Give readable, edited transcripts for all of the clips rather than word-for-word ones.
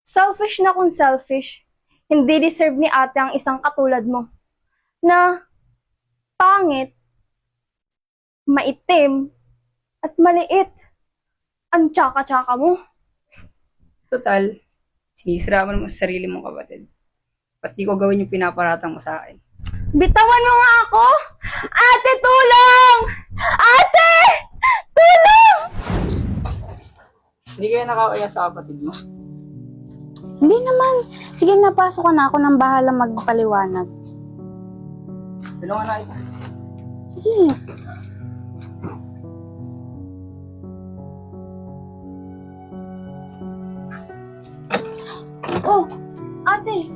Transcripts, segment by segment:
Selfish na kung selfish. Hindi deserve ni ate ang isang katulad mo. Na pangit, maitim, at maliit. Ang tsaka-tsaka mo. Total, sinisira mo naman sa sarili mong kapatid. Ba't di ko gawin yung pinaparatang mo sa akin? Bitawan mo nga ako! Ate, tulong! Ate! Tulong! Hindi kaya nakakaya sa kapatid mo. Hindi naman. Sige, napasok ka na. Ako nang bahala magpaliwanag. Tulungan na kita. Sige. Oh, ate,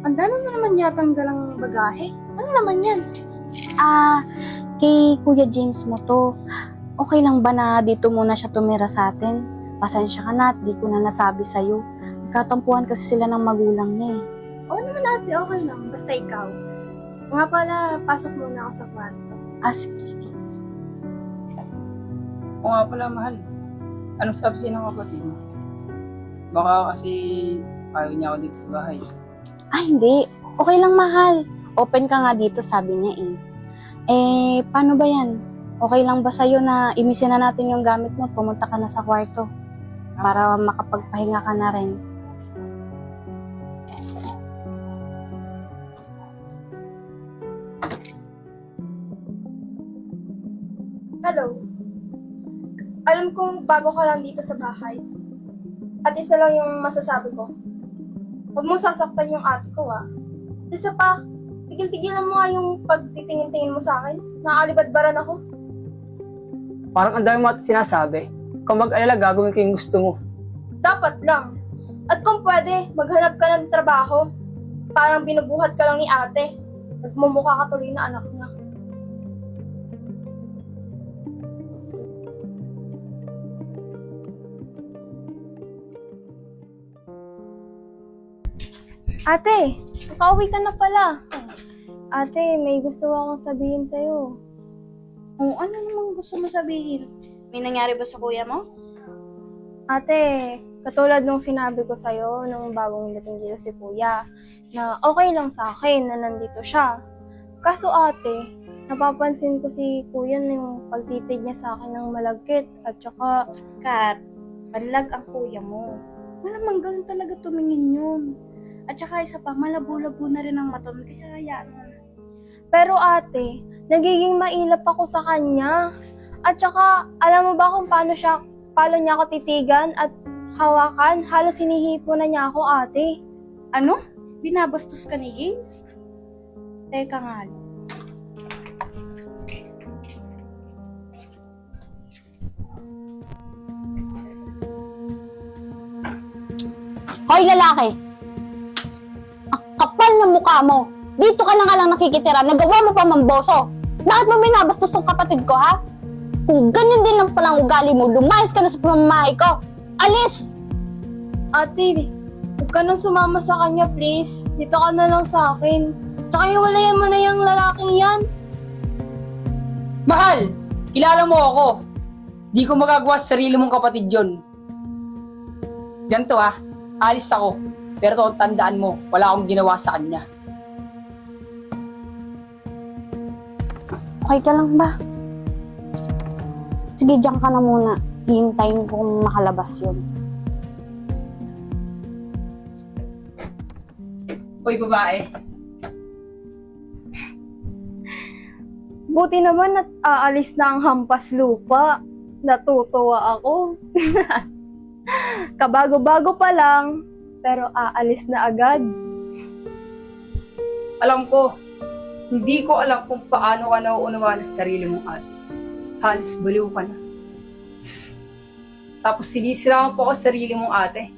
ang dami mo naman yatang dalang bagahe. Ano naman yan? Kay Kuya James mo to. Okay lang ba na dito muna siya tumira sa atin? Pasensya ka na at di ko na nasabi sa'yo. Katampuhan kasi sila ng magulang niya eh. Oo naman ate, okay lang. Basta ikaw. Nga pala, pasok muna ako sa kwarto. Sige. O nga pala, mahal. Anong sabi siya ng kapatid mo? Baka kasi ayaw niya ako dito sa bahay. Hindi. Okay lang, mahal. Open ka nga dito, sabi niya eh. Paano ba yan? Okay lang ba sa'yo na imisin na natin yung gamit mo at pumunta ka na sa kwarto? Para makapagpahinga ka na rin. Hello. Alam kong bago ka lang dito sa bahay. At isa lang yung masasabi ko. Huwag mong sasaktan yung ate ko, ah. Isa pa, tigil-tigilan mo nga yung pagtitingin-tingin mo sa akin. Nakaalibadbaran ako. Parang ang dami mo at sinasabi. Kung mag-alala, gagawin ko yung gusto mo. Dapat lang. At kung pwede, maghanap ka ng trabaho. Parang binubuhat ka lang ni ate. Nagmumukha ka tuloy na anak niya. Ate, nakauwi ka na pala. Ate, may gusto akong sabihin sa'yo. Ano namang gusto mo sabihin? May nangyari ba sa kuya mo? Ate, katulad nung sinabi ko sa'yo nung bagong dating dito si kuya, na okay lang sa akin na nandito siya. Kaso ate, napapansin ko si kuya na yung pagtitig niya sa akin ng malagkit at saka, Kat, panlag ang kuya mo. Malamang ganun talaga tumingin yun. At saka isa pa, malabo-labo na rin ang mata mo. Kaya hayaan mo na. pero ate, nagiging mailap ako sa kanya. At saka, alam mo ba kung paano niya ako titigan at hawakan? Halos hinihipo na niya ako, ate. Ano? Binabastos ka ni James? Teka nga. Hoy, lalaki! Ang kapal ng mukha mo! Dito ka na nga lang nakikitira, nagawa mo pa mamboso! Bakit mo binabastos tong kapatid ko, ha? Kung ganyan din lang palang ugali mo, lumayas ka na sa pamamahay ko! Alis! Ate, huwag ka nang sumama sa kanya, please. Dito ka na lang sa akin. Tsaka hiwalayan mo na yung lalaking yan. Mahal! Kilala mo ako. Di ko magagawa sa sarili mong kapatid yon. Ganito alis ako. Pero to, tandaan mo, wala akong ginawa sa kanya. Okay ka lang ba? Sige, diyan ka na muna. Hihintayin ko kung makalabas yun. Hoy, babae. Buti naman at aalis na ang hampas lupa. Natutuwa ako. Kabago-bago pa lang, pero aalis na agad. Alam ko, hindi ko alam kung paano ka nauunawaan sa sarili mong ate. Halos baliw ka na. Tapos sinisiraan po ako sa sarili mong ate.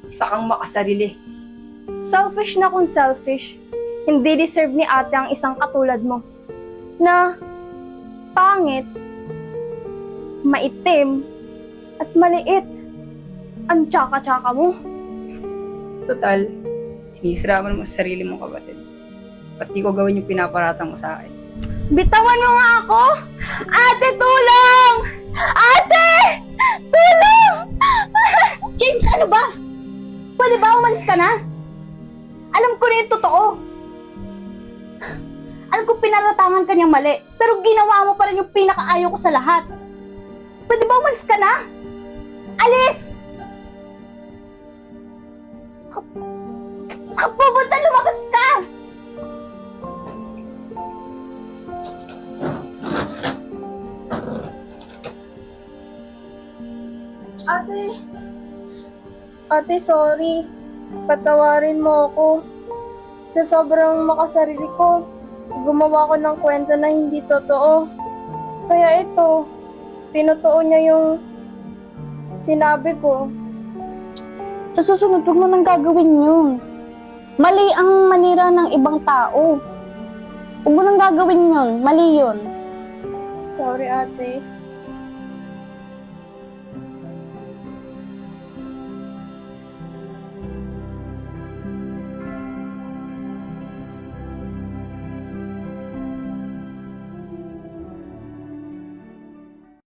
Isa kang makasarili. Selfish na kung selfish. Hindi deserve ni ate ang isang katulad mo. Na pangit, maitim, at maliit. Ang tsaka-tsaka mo. Total, sinisira mo naman sa sarili mong kapatid. Ba't di ko gawin yung pinaparatang mo sa akin? Bitawan mo nga ako! Ate, tulong! Ate! Tulong! James, ano ba? Pwede ba umalis ka na? Alam ko na yung totoo. Alam ko pinaratangan ka niyang mali, pero ginawa mo pa rin yung pinakaayaw ko sa lahat. Pwede ba umalis ka na? Alis! Pupunta, lumabas ka! Ate, sorry. Patawarin mo ako. Sa sobrang makasarili ko, gumawa ko ng kwento na hindi totoo. Kaya ito, tinotoo niya yung sinabi ko. Sa susunod, huwag mo nang gagawin yun. Mali ang manira ng ibang tao. Huwag mo nang gagawin yun. Mali yun. Sorry, ate.